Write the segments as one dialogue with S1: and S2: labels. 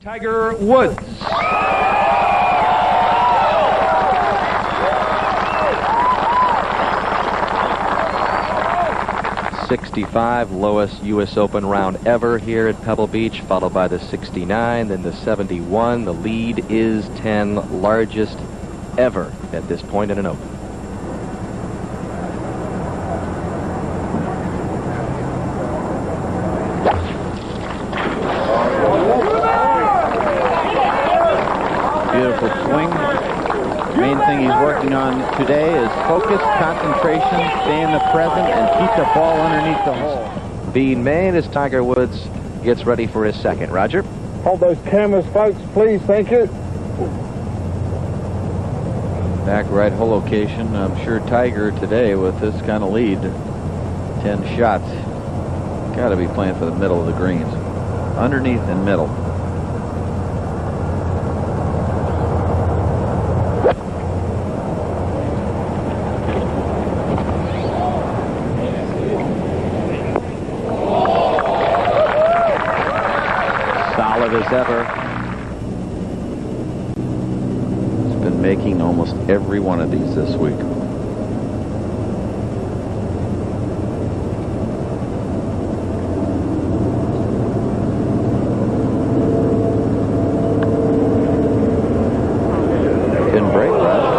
S1: Tiger Woods. '65, lowest U.S. Open round ever here at Pebble Beach, followed by the '69, then the '71. The lead is 10, largest ever at this point in an Open.
S2: Beautiful swing. Main thing he's working on today is focus, concentration, stay in the present, and keep the ball underneath the hole.
S1: Being made as Tiger Woods gets ready for his second. Roger?
S3: Hold those cameras, folks, please. Thank you.
S2: Back right hole location. I'm sure Tiger today with this kind of lead, 10 shots, got to be playing for the middle of the greens. Underneath and middle.
S1: As ever.
S2: He's been making almost every one of these this week. Didn't break, right?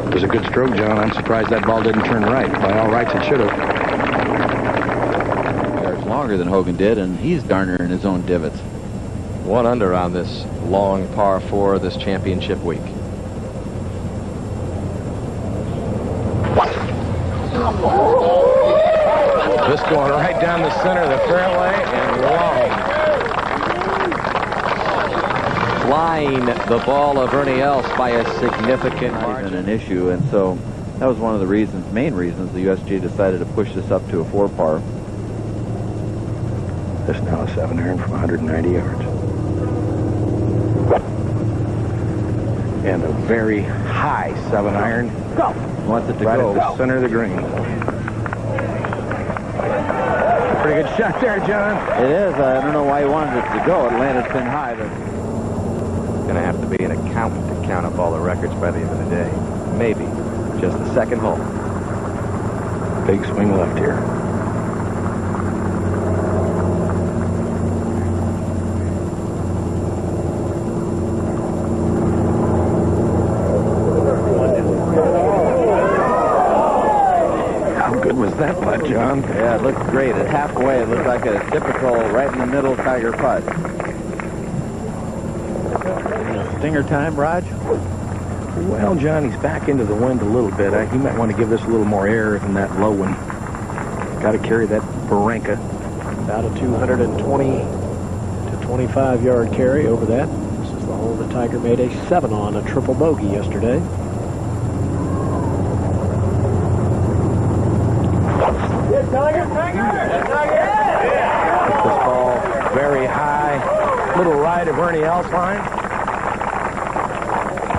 S4: It was a good stroke, John. I'm surprised that ball didn't turn right. By all rights, it should have.
S2: Longer than Hogan did, and he's darn near in his own divots.
S1: 1 under on this long par 4 this championship week.
S4: This going right down the center of the fairway and long.
S1: Flying the ball of Ernie Els by a significant
S2: margin. An issue, and so that was one of the reasons, main reasons, the USG decided to push this up to a 4 par.
S4: This now a 7-iron from 190 yards. And a very high 7-iron.
S2: Go. Wants it to
S4: right
S2: go.
S4: At the center of the green. Pretty good shot there, John.
S2: It is. I don't know why he wanted it to go. It landed pin high. But
S1: going to have to be an accountant to count up all the records by the end of the day. Maybe. Just the second hole.
S4: Big swing left here. Was that putt, John?
S2: Yeah, it looked great. At halfway, it looked like a typical right in the middle Tiger putt. Stinger time, Raj?
S4: Well, John, he's back into the wind a little bit. He might want to give this a little more air than that low one. Got to carry that Barranca.
S3: About a 220 to 25 yard carry over that. This is the hole that Tiger made a 7 on, a triple bogey yesterday.
S4: This ball very high, little right of Ernie Els line.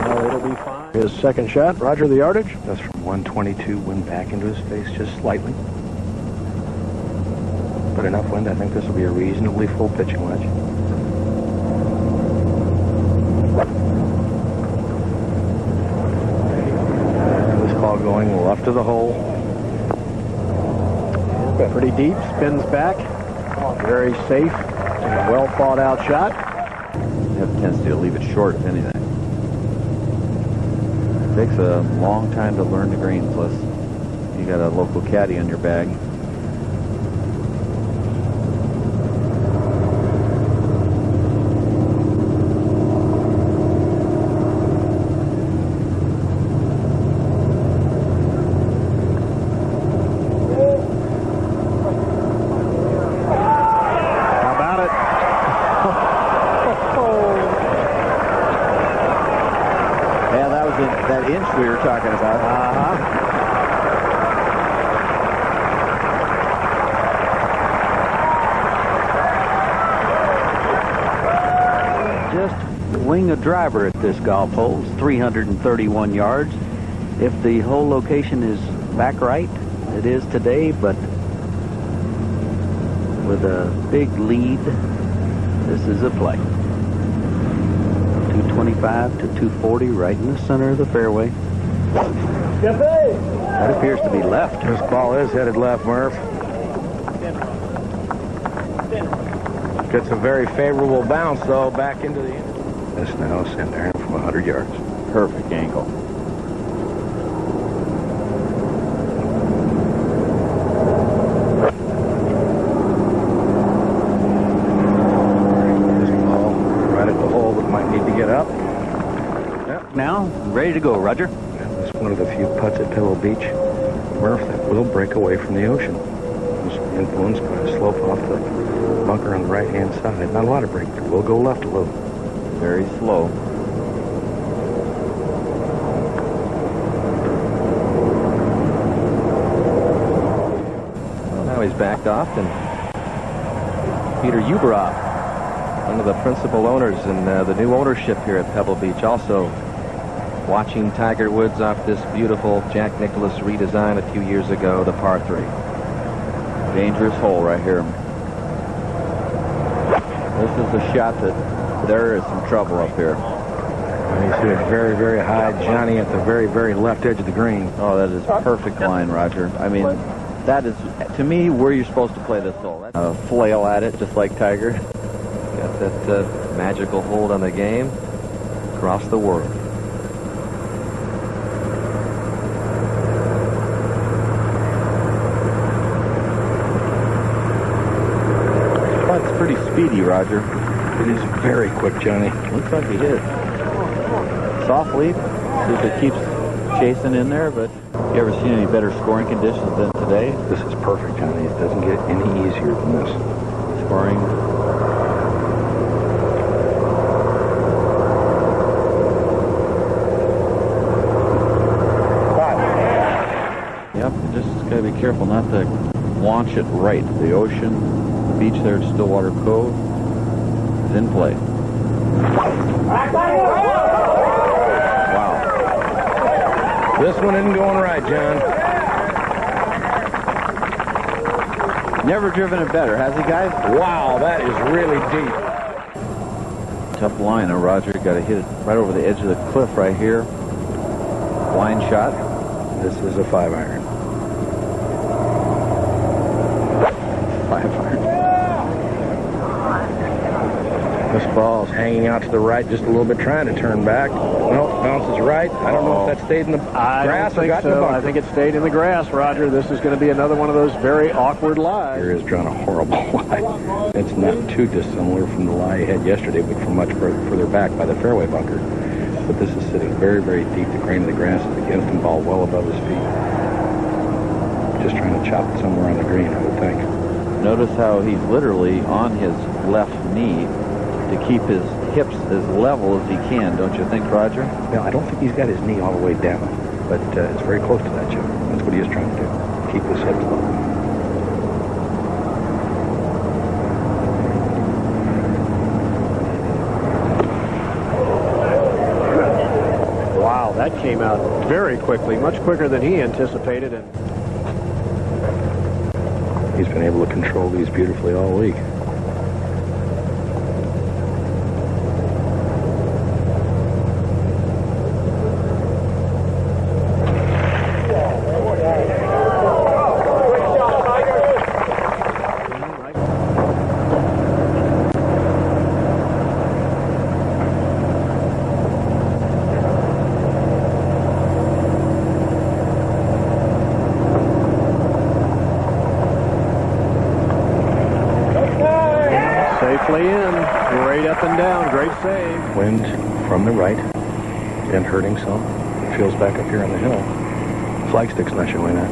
S3: No, it'll be fine. His second shot, Roger, the yardage.
S4: That's from 122, wind back into his face just slightly. But enough wind, I think this will be a reasonably full pitching wedge. And this ball going left of the hole.
S3: Pretty deep, spins back. Very safe and well thought out shot.
S2: You have a tendency to leave it short, if anything. It takes a long time to learn the green, plus you got a local caddy on your bag. That inch we were talking about.
S5: Just wing a driver at this golf hole. It's 331 yards. If the hole location is back right, it is today, but with a big lead. This is a play. 225 to 240, right in the center of the fairway. That appears to be left.
S4: This ball is headed left, Murph. Gets a very favorable bounce, though, back into the... This now sent there from 100 yards.
S2: Perfect angle.
S4: This ball right at the hole that might need to get up.
S5: Now, ready to go, Roger.
S4: It's one of the few putts at Pebble Beach, Murph, that will break away from the ocean. It's influenced by a slope off the bunker on the right-hand side. Not a lot of break, but we'll go left a little.
S2: Very slow.
S1: Well, now he's backed off, and Peter Uberoff, one of the principal owners in the new ownership here at Pebble Beach, also watching Tiger Woods off this beautiful Jack Nicklaus redesign a few years ago, the par 3.
S2: Dangerous hole right here. This is a shot that there is some trouble up here.
S4: And he's hit very, very high. Johnny at the very, very left edge of the green.
S2: Oh, that is perfect line, Roger. I mean, that is, to me, where you're supposed to play this hole. Flail at it, just like Tiger.
S1: Got that magical hold on the game across the world.
S2: It's pretty speedy, Roger.
S4: It is very quick, Johnny.
S2: Looks like he hit it softly. See if it keeps chasing in there, but you ever seen any better scoring conditions than today?
S4: This is perfect, Johnny. It doesn't get any easier than this.
S2: Scoring. Yep, you just got to be careful not to launch it right. The ocean, the beach there at Stillwater Cove is in play. Wow.
S4: This one isn't going right, John.
S2: Never driven it better, has he, guys?
S4: Wow, that is really deep.
S2: Tough line, Roger. Got to hit it right over the edge of the cliff right here. Blind shot.
S4: This is a 5-iron.
S2: 5-iron.
S4: This ball is hanging out to the right just a little bit, trying to turn back. Nope, bounces right. I don't know if that stayed in the grass or got in the bunker.
S3: I think it stayed in the grass, Roger. This is going to be another one of those very awkward lies.
S4: Here is drawn a horrible lie. It's not too dissimilar from the lie he had yesterday, but from much further back by the fairway bunker. But this is sitting very, very deep. The grain of the grass is against him, ball well above his feet. Just trying to chop it somewhere on the green, I would think.
S2: Notice how he's literally on his left knee to keep his hips as level as he can, don't you think, Roger?
S4: Now, I don't think he's got his knee all the way down, but it's very close to that, Jim. That's what he is trying to do, keep his hips level.
S3: Wow, that came out very quickly, much quicker than he anticipated. And
S4: he's been able to control these beautifully all week.
S3: safely in, right up and down, great save.
S4: Wind from the right and hurting some. It feels back up here on the hill. Flagstick's not showing that.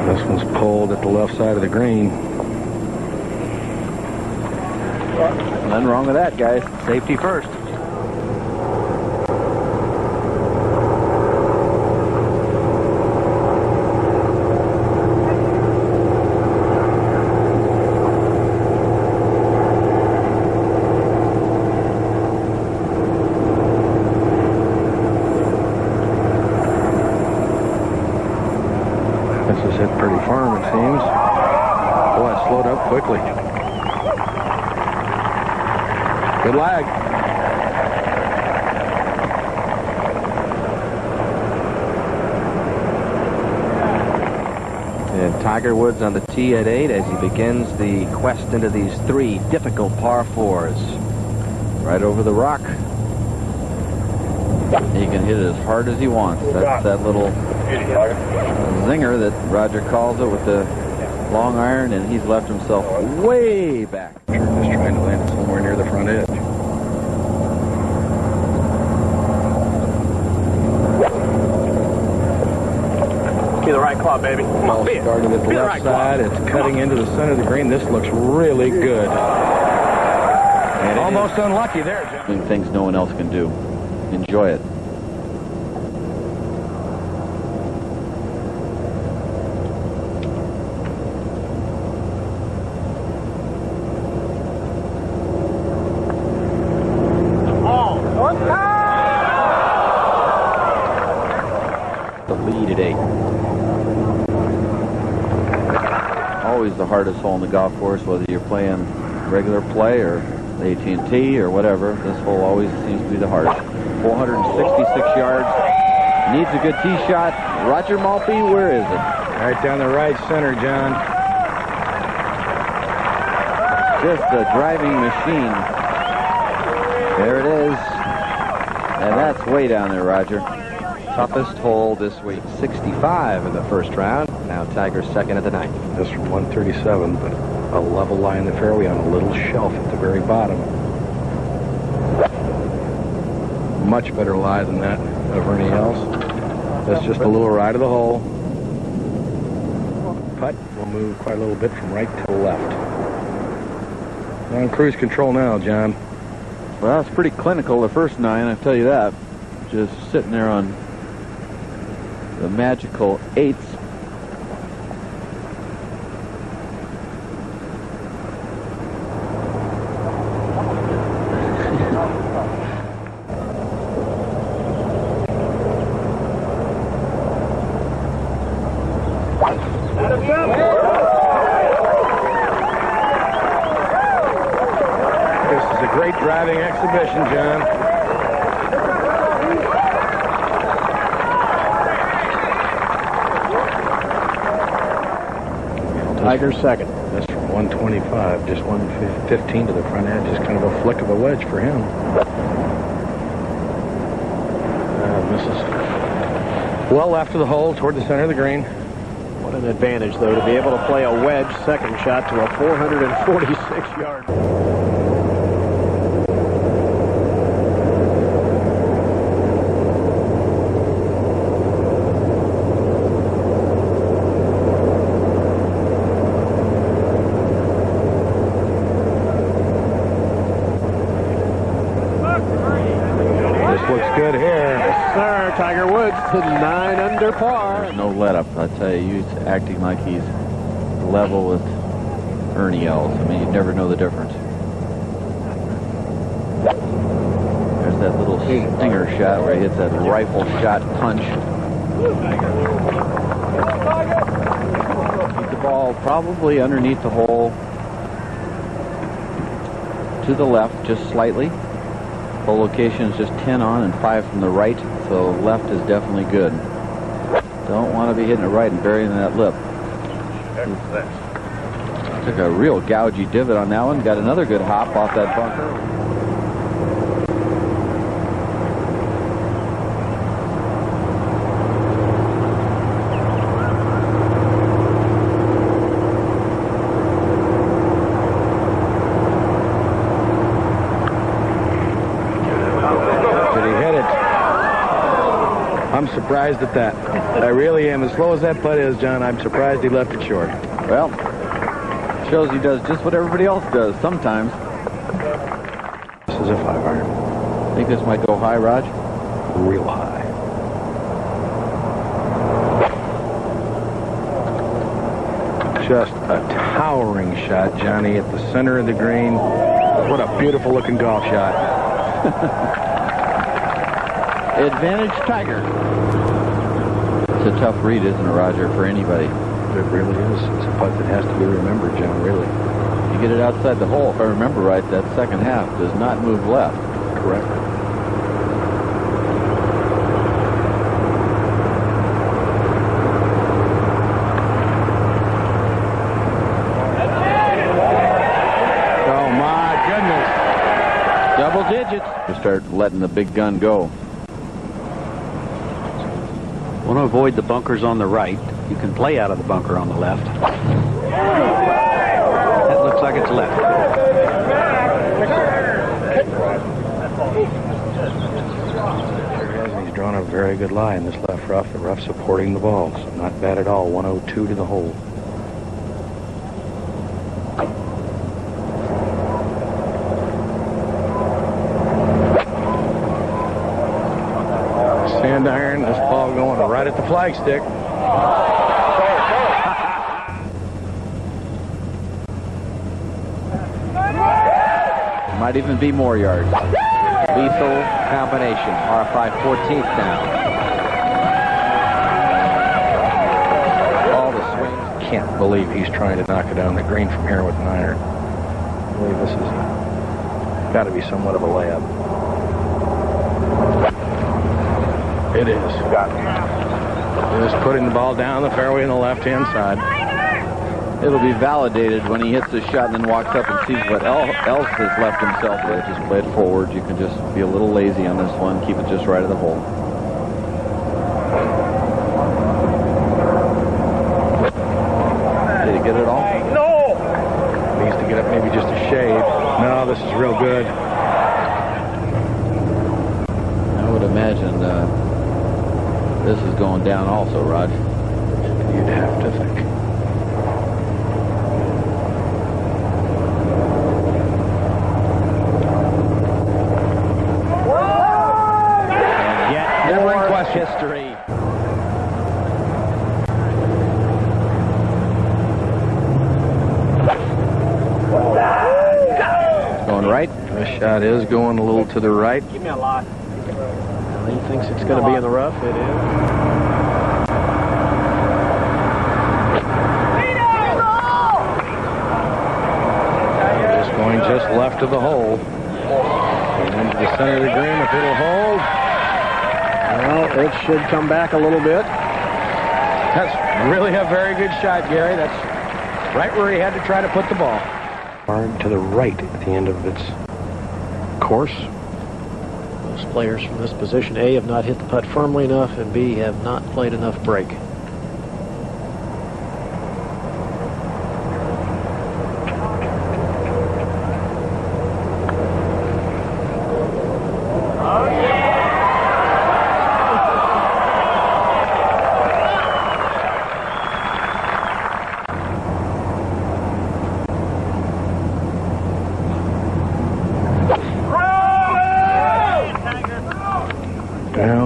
S4: This one's pulled at the left side of the green.
S2: Nothing wrong with that, guys. Safety first.
S4: This is hit pretty firm it up quickly. Good lag.
S1: And Tiger Woods on the tee at 8 as he begins the quest into these 3 difficult par 4s.
S2: Right over the rock. He can hit it as hard as he wants. That's that little zinger that Roger calls it with the long iron, and he's left himself way back.
S4: Just trying to land it somewhere near the front edge.
S3: To the right club, baby. Come on,
S4: Started at the left side. It's cutting into the center of the green. This looks really good. And almost unlucky there, John.
S2: Doing things no one else can do. Enjoy it.
S1: The lead at 8.
S2: Always the hardest hole in the golf course, whether you're playing regular play or AT&T or whatever. This hole always seems to be the hardest. 466 yards. Needs a good tee shot. Roger Maltby, where is it?
S4: Right down the right center, John.
S2: Just a driving machine. There it is. And that's way down there, Roger.
S1: Toughest hole this week. 65 in the first round. Now Tiger's second at the 9th.
S4: This from 137, but a level lie in the fairway on a little shelf at the very bottom. Much better lie than that of Ernie Els. That's just a little right of the hole. Putt will move quite a little bit from right to left. On cruise control now, John.
S2: Well, it's pretty clinical, the first 9, I tell you that. Just sitting there on the magical 8s.
S4: This is a great driving exhibition, John.
S3: Tiger's second.
S4: That's from 125, just 115 to the front edge. Just kind of a flick of a wedge for him. Misses. Well left of the hole toward the center of the green.
S3: What an advantage, though, to be able to play a wedge second shot to a 446-yard.
S4: Good here.
S3: Yes, sir. Tiger Woods to 9 under par.
S2: There's no let up. I tell you, he's acting like he's level with Ernie Els. I mean, you never know the difference. There's that little stinger shot where he hits that rifle shot punch. Keep the ball probably underneath the hole to the left, just slightly. Hole location is just 10 on and 5 from the right, so left is definitely good. Don't want to be hitting it right and burying that lip. Took a real gougy divot on that one. Got another good hop off that bunker.
S4: I'm surprised at that. I really am. As slow as that putt is, John, I'm surprised he left it short.
S2: Well, shows he does just what everybody else does sometimes.
S4: This is a 5-iron.
S2: Think this might go high, Raj?
S4: Real high. Just a towering shot, Johnny, at the center of the green. What a beautiful looking golf shot.
S2: Advantage Tiger. It's a tough read, isn't it, Roger, for anybody?
S4: It really is. It's a putt that has to be remembered, John, really.
S2: You get it outside the hole, if I remember right, that second half does not move left.
S4: Correct.
S2: Oh, my goodness. Double digits. You start letting the big gun go.
S5: Want to avoid the bunkers on the right. You can play out of the bunker on the left. That looks like it's left.
S4: He's drawn a very good lie in this left rough. The rough supporting the ball. So not bad at all. 102 to the hole. Sand iron. This ball going right at the flagstick.
S2: Might even be more yards.
S1: Lethal combination. R5 14th now. All the swings.
S4: Can't believe he's trying to knock it down the green from here with an iron. I believe this is got to be somewhat of a layup. It is. Just putting the ball down the fairway on the left-hand side.
S2: It'll be validated when he hits the shot and then walks up and sees what else has left himself with. Just play it forward. You can just be a little lazy on this one. Keep it just right of the hole. Did he get it all?
S4: No! Needs to get up maybe just a shade. No, this is real good.
S2: I would imagine this is going down also, Rod.
S4: You'd have to think.
S1: History.
S2: Going right.
S4: This shot is going a little to the right.
S3: Give me a lot. He thinks it's going to be in the rough. It is.
S4: It's going just left of the hole. Into the center of the green if it'll hold.
S3: Well, it should come back a little bit.
S4: That's really a very good shot, Gary. That's right where he had to try to put the ball. Hard to the right at the end of its course.
S3: Most players from this position, A, have not hit the putt firmly enough, and B, have not played enough break.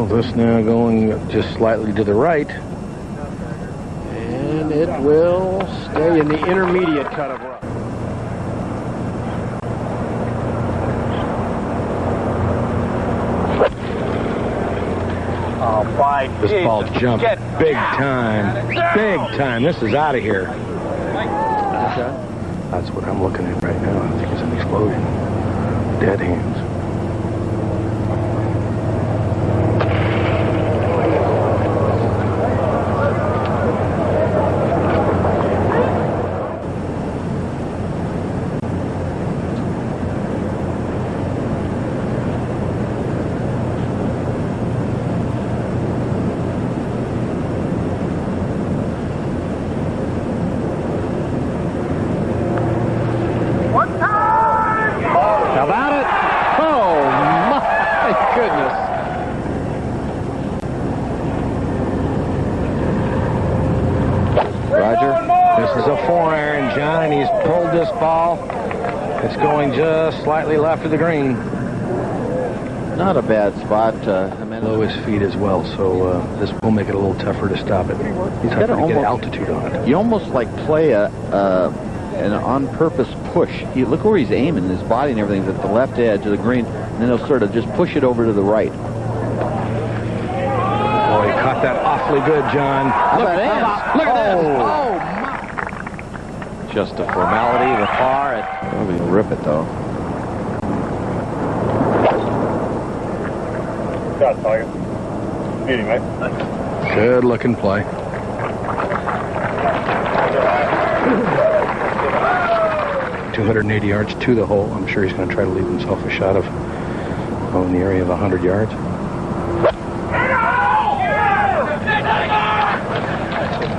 S4: This now going just slightly to the right.
S3: And it will stay in the intermediate cut of rough.
S5: Oh, by
S4: this ball jumped big time. Big time. This is out of here. That's what I'm looking at right now. I think it's an explosion. Dead hands. It's going just slightly left of the green.
S2: Not a bad spot.
S4: Below his feet as well, so this will make it a little tougher to stop it. He's got to get altitude on it.
S2: You almost like play an on-purpose push. Look where he's aiming, his body and everything's at the left edge of the green, and then he'll sort of just push it over to the right.
S4: Boy, he caught that awfully good, John.
S2: Look at that.
S1: Oh, just a formality. The par at
S2: Oh, we can rip it though.
S6: Shot, Tiger. Beauty, mate.
S4: Good looking play. .280 yards to the hole. I'm sure he's going to try to leave himself a shot of in the area of 100 yards.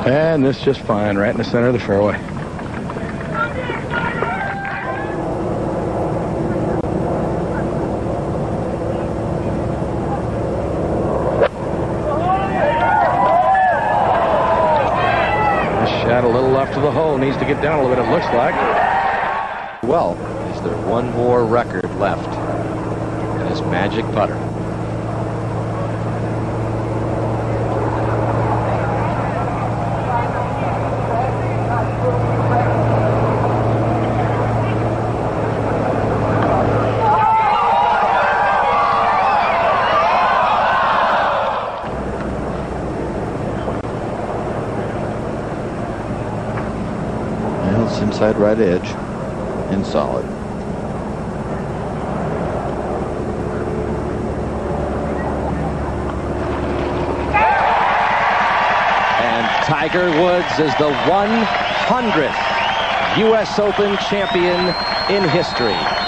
S4: And this just fine, right in the center of the fairway. This shot a little left of the hole. Needs to get down a little bit, it looks like.
S1: well. Is there one more record left in his magic putter?
S2: Inside right edge and solid.
S1: And Tiger Woods is the 100th U.S. Open champion in history.